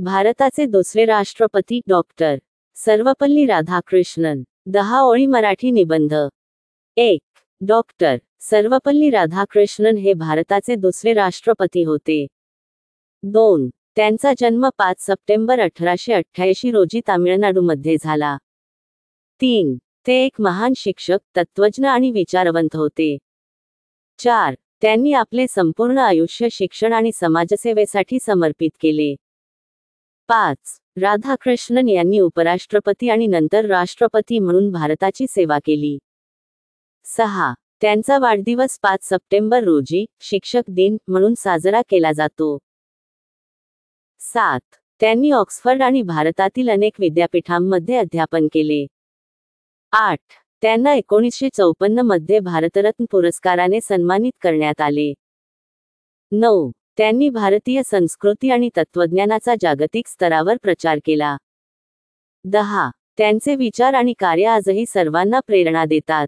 भारताचे दुसरे राष्ट्रपती डॉक्टर सर्वपल्ली राधाकृष्णन. 10 ओळी मराठी निबंध. 1. डॉक्टर सर्वपल्ली राधाकृष्णन हे भारताचे दुसरे राष्ट्रपती होते. 2. त्यांचा जन्म 5 सप्टेंबर 1888 रोजी तामिळनाडूमध्ये झाला. 3. ते एक महान शिक्षक, तत्त्वज्ञ आणि विचारवंत होते. 4. त्यांनी आपले संपूर्ण आयुष्य शिक्षण आणि समाजसेवेसाठी समर्पित केले. 5. राधाकृष्णन यांनी उपराष्ट्रपती आणि नंतर राष्ट्रपती म्हणून भारताची सेवा केली. 6. त्यांचा वाढदिवस 5 सप्टेंबर रोजी शिक्षक दिन म्हणून साजरा केला जातो. 7. त्यांनी ऑक्सफर्ड आणि भारतातील अनेक विद्यापीठांमध्ये अध्यापन केले. 8. त्यांना 1954 मध्ये भारतरत्न पुरस्काराने सन्मानित करण्यात आले. 9. त्यांनी भारतीय संस्कृती आणि तत्त्वज्ञानाचा जागतिक स्तरावर प्रचार केला. 10. त्यांचे विचार आणि कार्य आजही सर्वांना प्रेरणा देतात.